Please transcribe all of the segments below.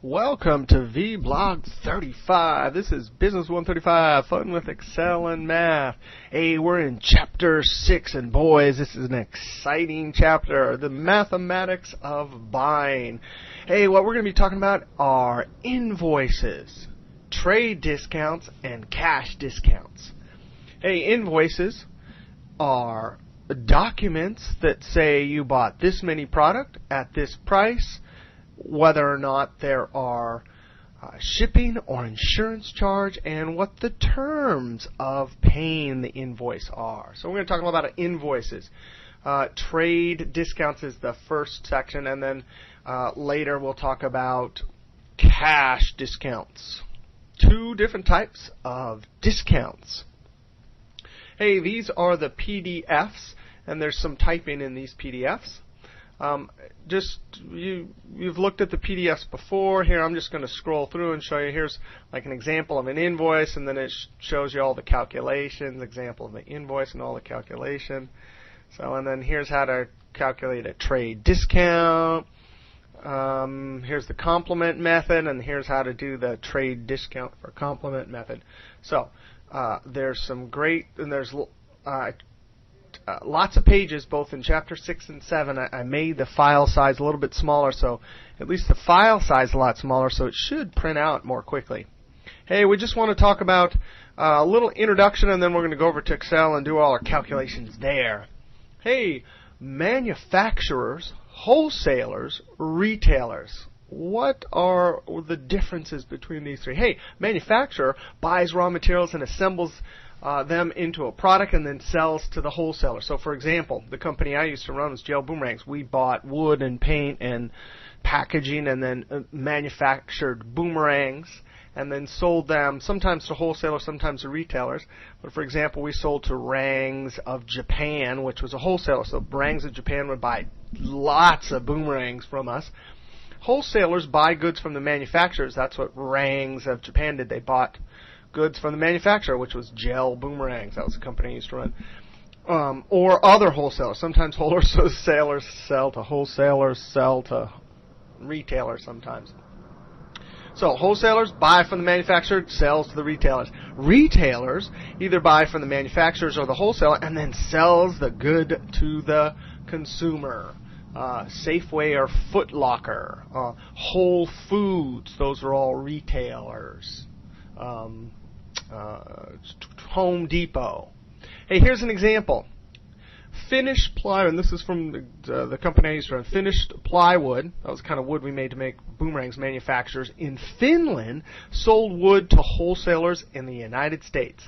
Welcome to vblog 35. This is Business 135, Fun with Excel and Math. Hey, we're in Chapter 6, and boys, this is an exciting chapter, the mathematics of buying. Hey, what we're going to be talking about are invoices, trade discounts, and cash discounts. Hey, invoices are documents that say you bought this many product at this price, whether or not there are shipping or insurance charge, and what the terms of paying the invoice are. So we're going to talk about invoices. Trade discounts is the first section, and then later we'll talk about cash discounts. Two different types of discounts. Hey, these are the PDFs, and there's some typing in these PDFs. You've looked at the PDFs before. Here I'm just going to scroll through and show you. Here's like an example of an invoice, and then it shows you all the calculations, example of the invoice and all the calculation. So, and then here's how to calculate a trade discount. Here's the complement method, and here's how to do the trade discount for complement method. So there's some great, and there's lots of pages, both in Chapter 6 and 7. I made the file size a little bit smaller, so at least the file size is a lot smaller, so it should print out more quickly. Hey, we just want to talk about a little introduction, and then we're going to go over to Excel and do all our calculations there. Hey, manufacturers, wholesalers, retailers. What are the differences between these three? Hey, manufacturer buys raw materials and assembles them into a product and then sells to the wholesaler. So, for example, the company I used to run was Gel Boomerangs. We bought wood and paint and packaging and then manufactured boomerangs and then sold them sometimes to wholesalers, sometimes to retailers. But, for example, we sold to Rangs of Japan, which was a wholesaler. So Rangs of Japan would buy lots of boomerangs from us. Wholesalers buy goods from the manufacturers. That's what Rangs of Japan did. They bought goods from the manufacturer, which was Gel Boomerangs. That was the company I used to run. Or other wholesalers. Sometimes wholesalers sell to wholesalers, sell to retailers sometimes. So wholesalers buy from the manufacturer, sells to the retailers. Retailers either buy from the manufacturers or the wholesaler and then sells the good to the consumer. Safeway or Foot Locker, Whole Foods, those are all retailers. Home Depot. Hey, here's an example. Finished plywood, and this is from the company I used to run. Finished plywood, that was the kind of wood we made to make boomerangs. Manufacturers in Finland sold wood to wholesalers in the United States.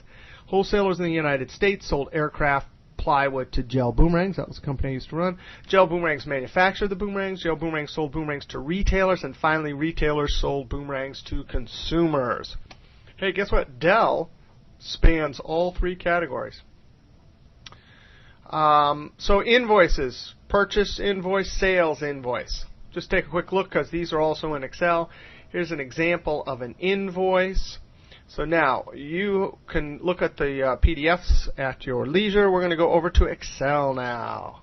Wholesalers in the United States sold aircraft plywood to Gel Boomerangs. That was the company I used to run. Gel Boomerangs manufactured the boomerangs. Gel Boomerangs sold boomerangs to retailers, and finally retailers sold boomerangs to consumers. Hey, guess what? Dell spans all three categories. So invoices, purchase invoice, sales invoice. Just take a quick look because these are also in Excel. Here's an example of an invoice. So now you can look at the PDFs at your leisure. We're going to go over to Excel now.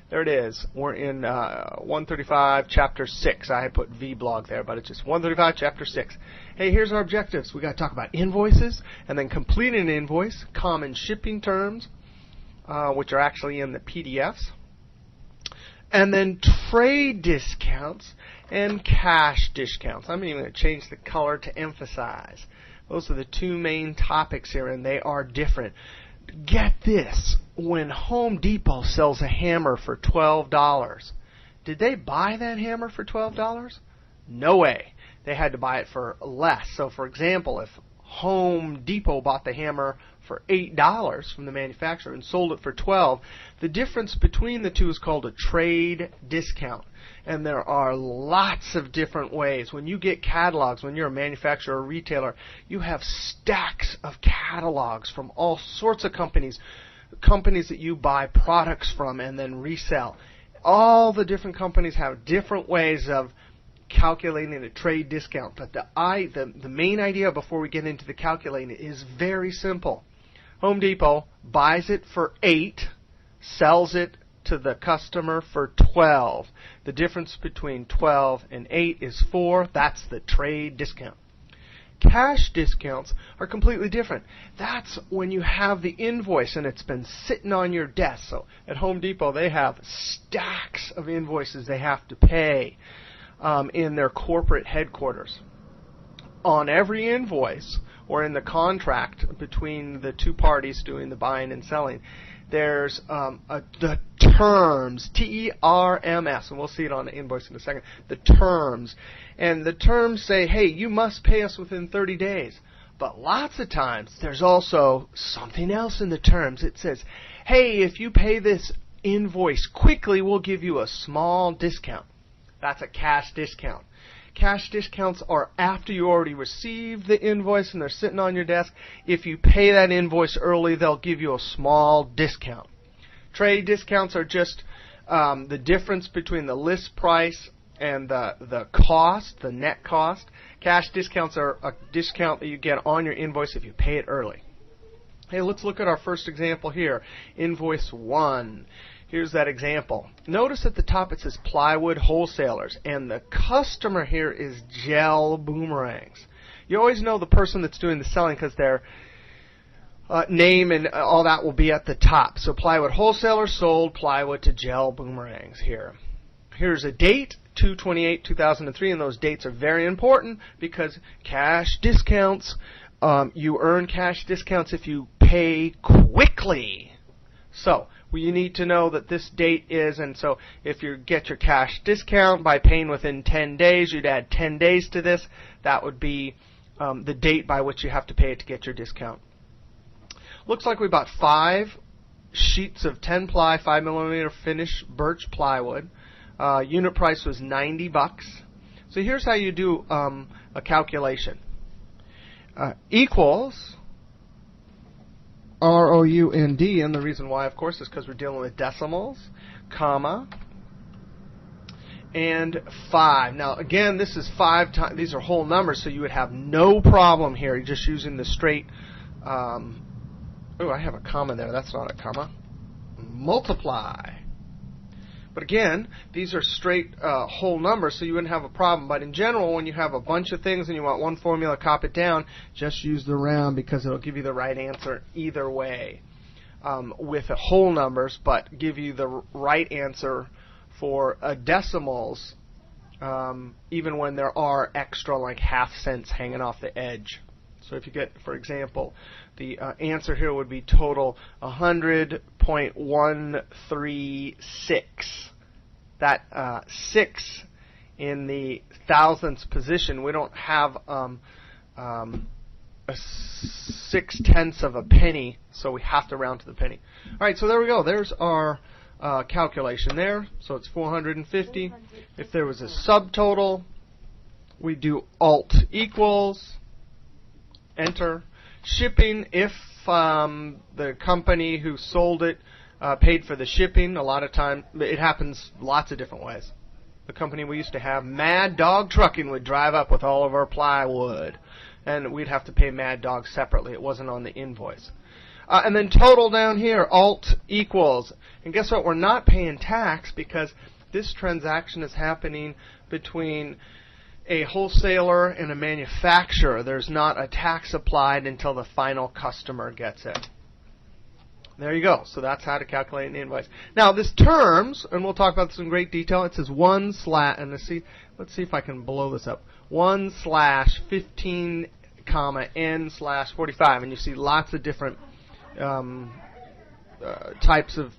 There it is. We're in 135, Chapter 6. I had put vblog there, but it's just 135, Chapter 6. Hey, here's our objectives. We've got to talk about invoices, and then complete an invoice, common shipping terms, which are actually in the PDFs, and then trade discounts and cash discounts. I'm even going to change the color to emphasize. Those are the two main topics here, and they are different. Get this. When Home Depot sells a hammer for $12, did they buy that hammer for $12? No way. They had to buy it for less. So, for example, if Home Depot bought the hammer for $8 from the manufacturer and sold it for $12, the difference between the two is called a trade discount. And there are lots of different ways. When you get catalogs, when you're a manufacturer or retailer, you have stacks of catalogs from all sorts of companies that you buy products from and then resell. All the different companies have different ways of calculating a trade discount. But the main idea before we get into the calculating is very simple. Home Depot buys it for $8, sells it to to the customer for 12. The difference between 12 and 8 is 4. That's the trade discount. Cash discounts are completely different. That's when you have the invoice and it's been sitting on your desk. So at Home Depot, they have stacks of invoices they have to pay in their corporate headquarters. On every invoice, or in the contract between the two parties doing the buying and selling, there's the terms, T-E-R-M-S, and we'll see it on the invoice in a second, the terms. And the terms say, hey, you must pay us within 30 days. But lots of times, there's also something else in the terms. It says, hey, if you pay this invoice quickly, we'll give you a small discount. That's a cash discount. Cash discounts are after you already received the invoice and they're sitting on your desk. If you pay that invoice early, they'll give you a small discount. Trade discounts are just the difference between the list price and the cost, the net cost. Cash discounts are a discount that you get on your invoice if you pay it early. Hey, let's look at our first example here. Invoice 1. Here's that example. Notice at the top it says plywood wholesalers, and the customer here is Gel Boomerangs. You always know the person that's doing the selling because their name and all that will be at the top. So plywood wholesalers sold plywood to Gel Boomerangs here. Here's a date, 2/28/2003, and those dates are very important because cash discounts, you earn cash discounts if you pay quickly. So you need to know that this date is, and so if you get your cash discount by paying within 10 days, you'd add 10 days to this. That would be the date by which you have to pay it to get your discount. Looks like we bought 5 sheets of 10 ply, 5mm finished birch plywood. Unit price was $90. So here's how you do a calculation. Equals ROUND, and the reason why, of course, is because we're dealing with decimals, comma, and 5. Now, again, this is 5 times. These are whole numbers, so you would have no problem here. You're just using the straight. Oh, I have a comma there. That's not a comma. Multiply. But again, these are straight whole numbers, so you wouldn't have a problem. But in general, when you have a bunch of things and you want one formula, copy it down, just use the round because it'll give you the right answer either way with the whole numbers, but give you the right answer for decimals even when there are extra like half cents hanging off the edge. So if you get, for example, the answer here would be total 100.136. That 6 in the thousandths position, we don't have a 0.6 of a penny, so we have to round to the penny. All right, so there we go. There's our calculation there. So it's 450. If there was a subtotal, we do Alt equals, enter. Shipping, if the company who sold it paid for the shipping, a lot of time, it happens lots of different ways. The company we used to have, Mad Dog Trucking, would drive up with all of our plywood, and we'd have to pay Mad Dog separately. It wasn't on the invoice. And then total down here, Alt equals. And guess what? We're not paying tax because this transaction is happening between a wholesaler and a manufacturer. There's not a tax applied until the final customer gets it. There you go. So that's how to calculate an invoice. Now this terms, and we'll talk about this in great detail. It says 1/ and let's see if I can blow this up. 1/15, N/45, and you see lots of different types of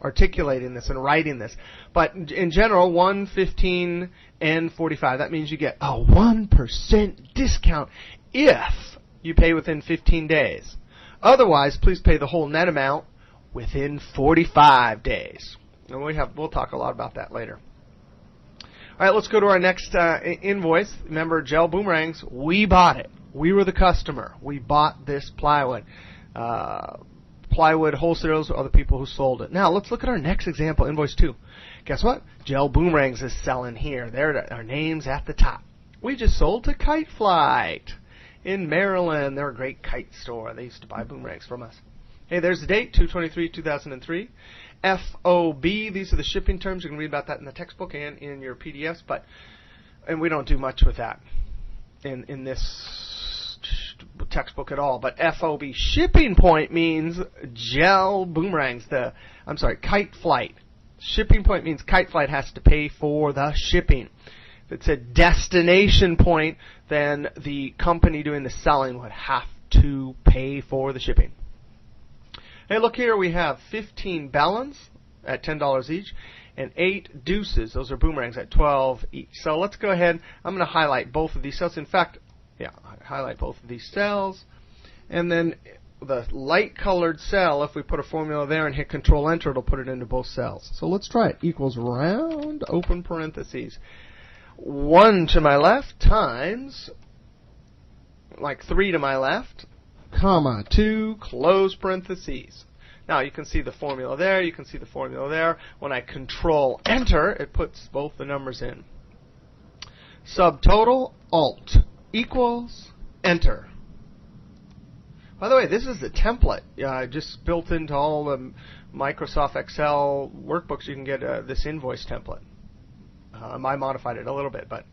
articulating this and writing this. But in general, 1/15 N/45. That means you get a 1% discount if you pay within 15 days. Otherwise, please pay the whole net amount within 45 days. And we'll talk a lot about that later. All right, let's go to our next invoice. Remember, Gel Boomerangs, we bought it. We were the customer. We bought this plywood. Plywood wholesalers are the people who sold it. Now, let's look at our next example, invoice 2. Guess what? Gel Boomerangs is selling here. There, our name's at the top. We just sold to Kite Flight in Maryland. They're a great kite store. They used to buy boomerangs from us. Hey, there's the date, 2/23/2003. FOB, these are the shipping terms. You can read about that in the textbook and in your PDFs, and we don't do much with that in this textbook at all. But FOB, shipping point, means gel boomerangs. Kite flight. Shipping point means kite flight has to pay for the shipping. If it's a destination point, then the company doing the selling would have to pay for the shipping. Hey, look here, we have 15 ballons at $10 each and 8 deuces. Those are boomerangs at $12 each. So let's go ahead. I'm going to highlight both of these cells. In fact, highlight both of these cells. And then the light colored cell, if we put a formula there and hit Control Enter, it'll put it into both cells. So let's try it. Equals round, open parentheses, 1 to my left times, like 3 to my left, comma, 2, close parentheses. Now you can see the formula there, you can see the formula there. When I Control Enter, it puts both the numbers in. Subtotal, Alt, equals, Enter. By the way, this is the template just built into all the Microsoft Excel workbooks. You can get this invoice template. I modified it a little bit, but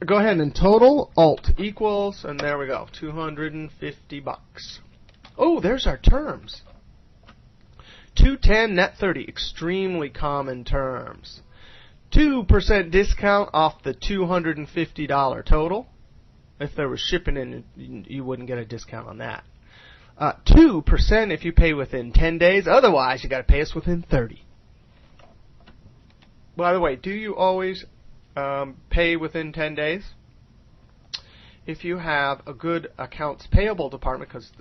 go ahead and total, Alt equals, and there we go, $250. Oh, there's our terms. 210 net 30, extremely common terms. 2% discount off the $250 total. If there was shipping in, you wouldn't get a discount on that. 2% if you pay within 10 days. Otherwise, you got to pay us within 30. By the way, do you always pay within 10 days? If you have a good accounts payable department, because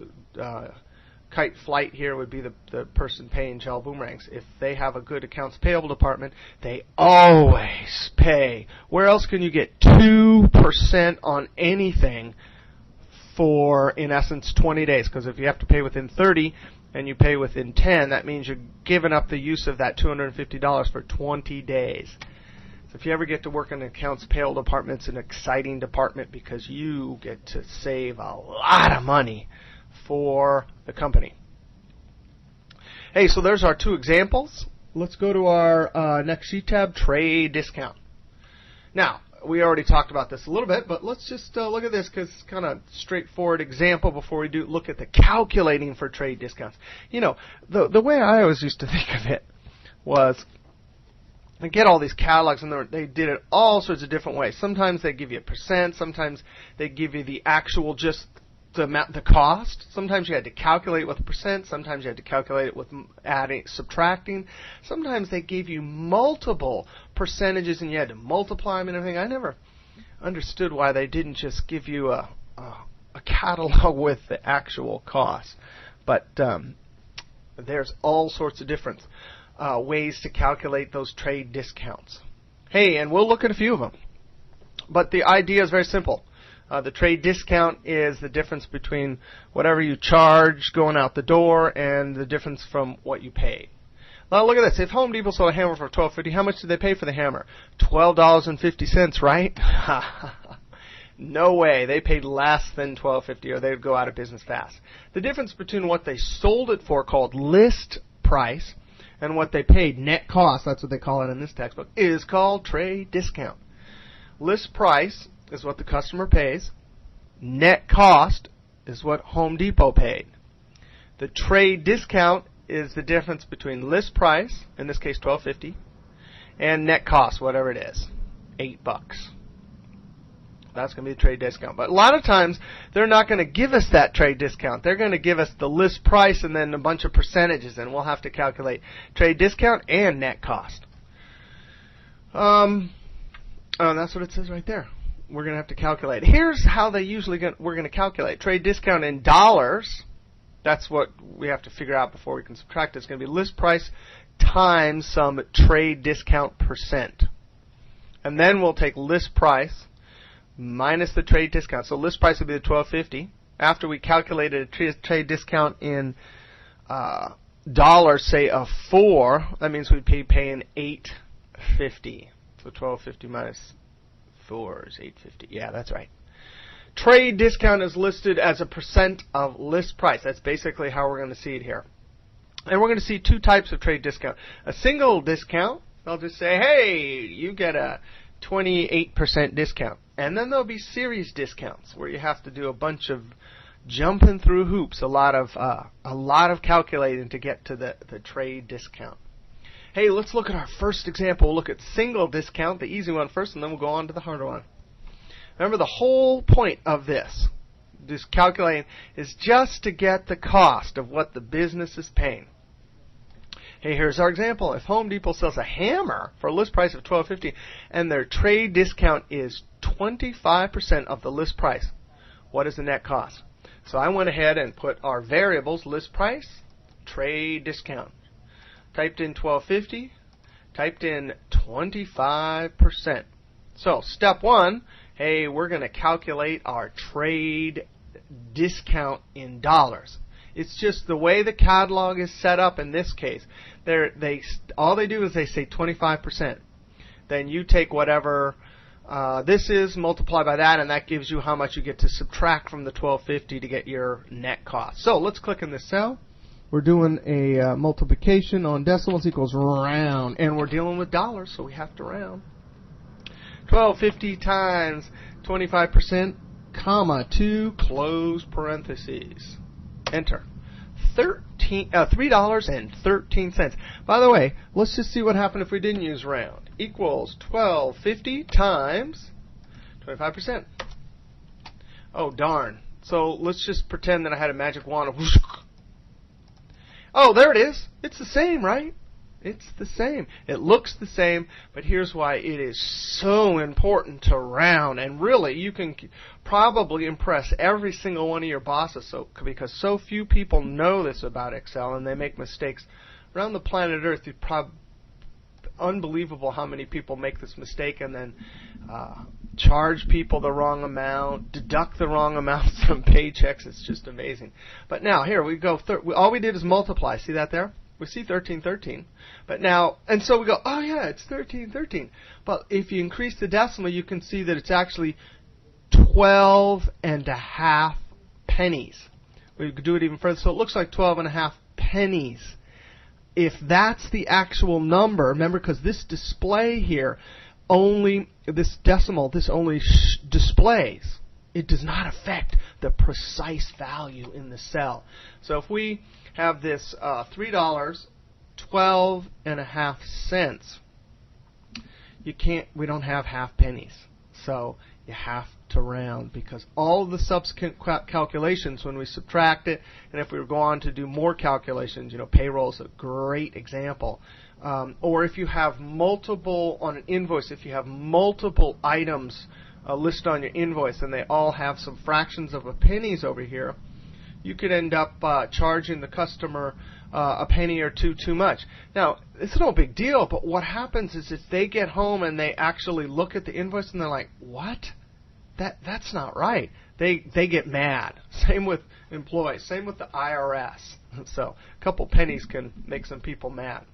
Kite Flight here would be the person paying gel boomerangs. If they have a good accounts payable department, they always pay. Where else can you get 2% on anything for, in essence, 20 days? Because if you have to pay within 30 and you pay within 10, that means you're giving up the use of that $250 for 20 days. So if you ever get to work in an accounts payable department, it's an exciting department because you get to save a lot of money for the company. Hey, so there's our 2 examples. Let's go to our next sheet tab, trade discount. Now, we already talked about this a little bit, but let's just look at this because it's kind of straightforward example before we do look at the calculating for trade discounts. You know, the way I always used to think of it was, I get all these catalogs, and they did it all sorts of different ways. Sometimes they give you a percent. Sometimes they give you the actual just the cost. Sometimes you had to calculate it with a percent. Sometimes you had to calculate it with adding, subtracting. Sometimes they gave you multiple percentages, and you had to multiply them and everything. I never understood why they didn't just give you a catalog with the actual cost. But there's all sorts of different ways to calculate those trade discounts. Hey, and we'll look at a few of them. But the idea is very simple. The trade discount is the difference between whatever you charge going out the door and the difference from what you paid. Now look at this. If Home Depot sold a hammer for $12.50, how much did they pay for the hammer? $12.50, right? No way. They paid less than $12.50 or they would go out of business fast. The difference between what they sold it for, called list price, and what they paid, net cost, that's what they call it in this textbook, is called trade discount. List price is what the customer pays. Net cost is what Home Depot paid. The trade discount is the difference between list price, in this case $12.50, and net cost, whatever it is, $8. That's going to be the trade discount. But a lot of times, they're not going to give us that trade discount. They're going to give us the list price and then a bunch of percentages, and we'll have to calculate trade discount and net cost. That's what it says right there. We're going to have to calculate. Here's how we're going to calculate. Trade discount in dollars. That's what we have to figure out before we can subtract it. It's going to be list price times some trade discount percent. And then we'll take list price minus the trade discount. So list price would be the $12.50. After we calculated a trade discount in dollars, say of 4, that means we'd be paying $8.50. So $12.50 minus 4 is $8.50. Yeah, that's right. trade discount is listed as a percent of list price. That's basically how we're going to see it here. And we're going to see two types of trade discount. A single discount, they'll just say, hey, you get a 28% discount. And then there'll be series discounts where you have to do a bunch of jumping through hoops, a lot of calculating to get to the trade discount. Hey, let's look at our first example. We'll look at single discount, the easy one first, and then we'll go on to the harder one. Remember, the whole point of this calculating, is just to get the cost of what the business is paying. Hey, here's our example. If Home Depot sells a hammer for a list price of $12.50 and their trade discount is 25% of the list price, what is the net cost? So I went ahead and put our variables, list price, trade discount. Typed in $12.50, typed in 25%. So step one, hey, we're going to calculate our trade discount in dollars. It's just the way the catalog is set up in this case. All they do is they say 25%. Then you take whatever this is, multiply by that, and that gives you how much you get to subtract from the $12.50 to get your net cost. So let's click in this cell. We're doing a multiplication on decimals equals round, and we're dealing with dollars, so we have to round. $12.50 times 25%, comma, 2 close parentheses. Enter. $3.13. By the way, let's just see what happened if we didn't use round. Equals $12.50 times 25%. Oh, darn. So let's just pretend that I had a magic wand. Oh, there it is. It's the same, right? It's the same. It looks the same, but here's why it is so important to round. And really, you can probably impress every single one of your bosses because so few people know this about Excel, and they make mistakes. Around the planet Earth, it's unbelievable how many people make this mistake and then charge people the wrong amount, deduct the wrong amounts from paychecks. It's just amazing. But now, here we go. All we did is multiply. See that there? We see 1313, but now, and so we go, oh yeah, it's 1313. But if you increase the decimal, you can see that it's actually 12.5 pennies. We could do it even further, so it looks like 12.5 pennies. If that's the actual number, remember, because this display here only, this decimal, this only displays. It does not affect the precise value in the cell. So if we have this $3.12.5, we don't have half pennies. So you have to round, because all of the subsequent calculations, when we subtract it, and if we go on to do more calculations, payroll is a great example. Or if you have multiple, on an invoice, if you have multiple items listed on your invoice and they all have some fractions of pennies over here, you could end up charging the customer a penny or two too much. Now, it's no big deal, but what happens is if they get home and they actually look at the invoice and they're like, what? That's not right. They get mad. Same with employees. Same with the IRS. So a couple pennies can make some people mad.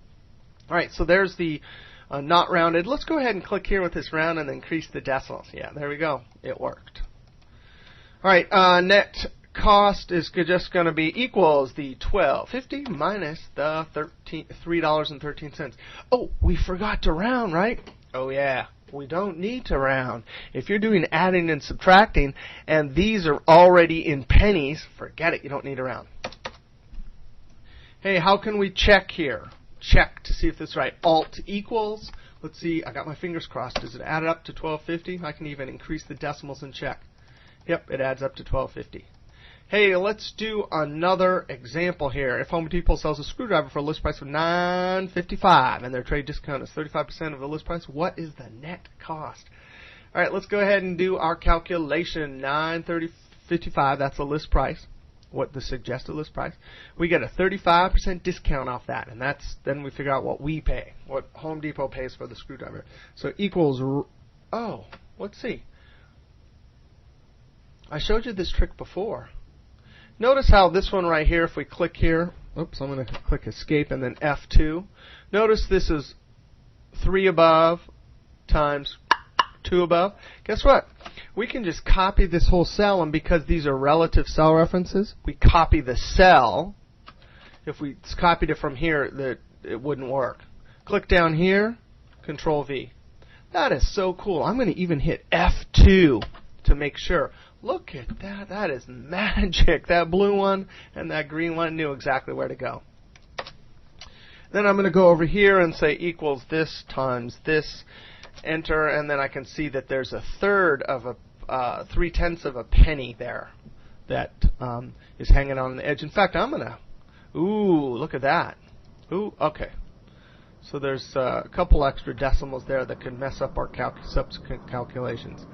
All right, so there's the not rounded. Let's go ahead and click here with this round and increase the decimals. Yeah, there we go. It worked. All right, net cost is just going to be equals the $12.50 minus the $3.13. Oh, we forgot to round, right? Oh, yeah. We don't need to round. If you're doing adding and subtracting and these are already in pennies, forget it. You don't need to round. Hey, how can we check here? Check to see if this is right. Alt equals. Let's see. I got my fingers crossed. Does it add up to $12.50? I can even increase the decimals and check. Yep, it adds up to $12.50. Hey, let's do another example here. If Home Depot sells a screwdriver for a list price of $9.55 and their trade discount is 35% of the list price, what is the net cost? All right, let's go ahead and do our calculation. $9.55, that's the list price, what the suggested list price. We get a 35% discount off that, and then we figure out what we pay, what Home Depot pays for the screwdriver. So equals, let's see. I showed you this trick before. Notice how this one right here, if we click here, oops, I'm going to click escape and then F2. Notice this is 3 above times 2 above. Guess what? we can just copy this whole cell, and because these are relative cell references, we copy the cell. If we copied it from here, it wouldn't work. Click down here, Control V. That is so cool. I'm going to even hit F2 to make sure. Look at that. That is magic. That blue one and that green one knew exactly where to go. Then I'm going to go over here and say equals this times this. Enter, and then I can see that there's a third of a 3/10 of a penny there that is hanging on the edge. In fact, I'm going to, ooh, look at that. Ooh, okay. So there's a couple extra decimals there that can mess up our subsequent calculations.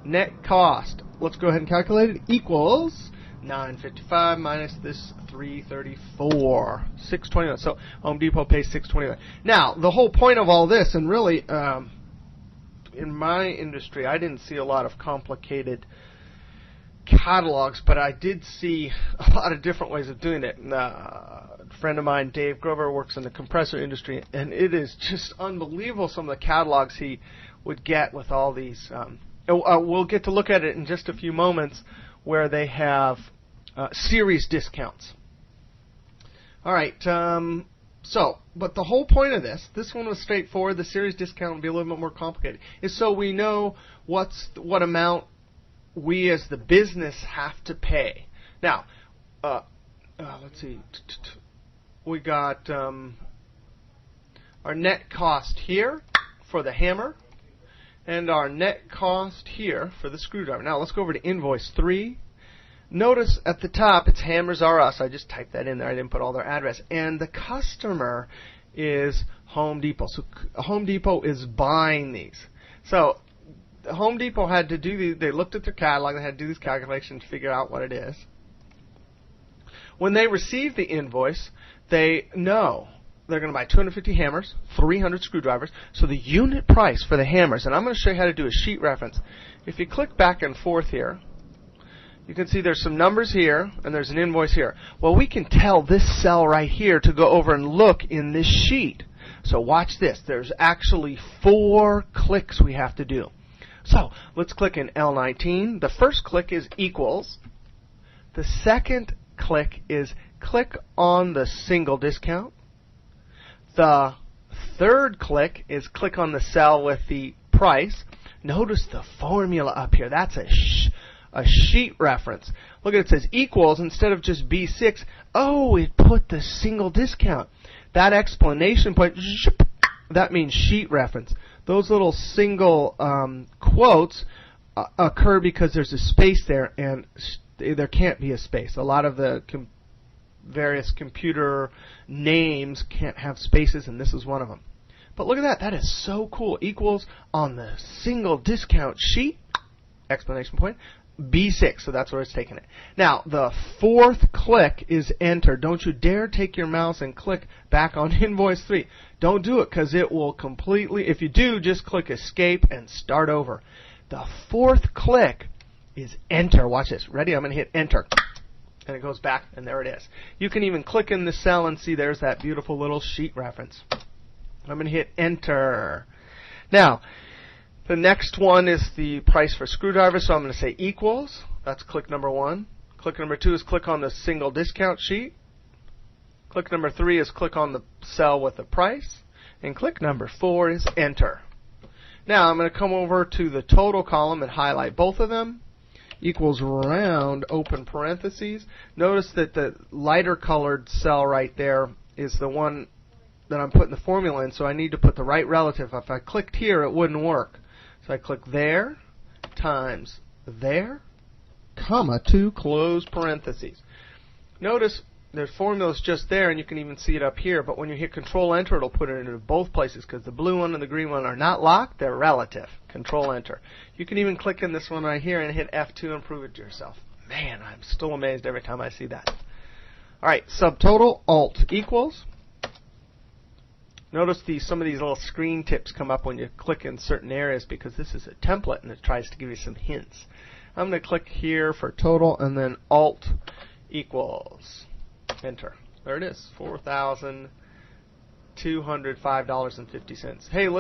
Net cost, let's go ahead and calculate it, equals $9.55 minus this $3.34, $6.29. So Home Depot pays $6.29. Now, the whole point of all this, and really, in my industry, I didn't see a lot of complicated catalogs, but I did see a lot of different ways of doing it. A friend of mine, Dave Grover, works in the compressor industry, and it is just unbelievable some of the catalogs he would get with all these. We'll get to look at it in just a few moments, where they have series discounts. All right, but the whole point of this one was straightforward. The series discount will be a little bit more complicated, is so we know what amount we as the business have to pay. Now, let's see. We got our net cost here for the hammer, and our net cost here for the screwdriver. Now let's go over to Invoice 3. Notice at the top it's Hammers R Us. I just typed that in there. I didn't put all their address. And the customer is Home Depot. So Home Depot is buying these. So Home Depot had to do these. They looked at their catalog. They had to do these calculations to figure out what it is. When they receive the invoice, they know they're going to buy 250 hammers, 300 screwdrivers. So the unit price for the hammers, and I'm going to show you how to do a sheet reference. If you click back and forth here, you can see there's some numbers here, and there's an invoice here. Well, we can tell this cell right here to go over and look in this sheet. So watch this. There's actually 4 clicks we have to do. So let's click in L19. The first click is equals. The second click is click on the single discount. The third click is click on the cell with the price. Notice the formula up here. That's a sheet reference. Look at it, says equals instead of just B6. Oh, it put the single discount. That explanation point, that means sheet reference. Those little single quotes occur because there's a space there, and there can't be a space. A lot of the various computer names can't have spaces, and this is one of them. But look at that. That is so cool. Equals on the single discount sheet, explanation point, B6, so that's where it's taking it. Now, the fourth click is enter. Don't you dare take your mouse and click back on Invoice 3. Don't do it, because it will completely, if you do, just click escape and start over. The fourth click is enter. Watch this. Ready? I'm going to hit enter. And it goes back, and there it is. You can even click in the cell and see there's that beautiful little sheet reference. I'm going to hit enter. Now, the next one is the price for screwdrivers, so I'm going to say equals. That's click number 1. Click number 2 is click on the single discount sheet. Click number 3 is click on the cell with the price. And click number 4 is enter. Now I'm going to come over to the total column and highlight both of them. Equals round, open parentheses. Notice that the lighter colored cell right there is the one that I'm putting the formula in, so I need to put the right relative. If I clicked here, it wouldn't work. So I click there, times there, comma, 2, close parentheses. Notice the formula's just there, and you can even see it up here, but when you hit Control-Enter, it'll put it into both places, because the blue one and the green one are not locked, they're relative. Control-Enter. You can even click in this one right here and hit F2 and prove it to yourself. Man, I'm still amazed every time I see that. All right, subtotal, Alt equals. Notice some of these little screen tips come up when you click in certain areas, because this is a template and it tries to give you some hints. I'm going to click here for total and then Alt equals. Enter. There it is, $4,205.50. Hey, let's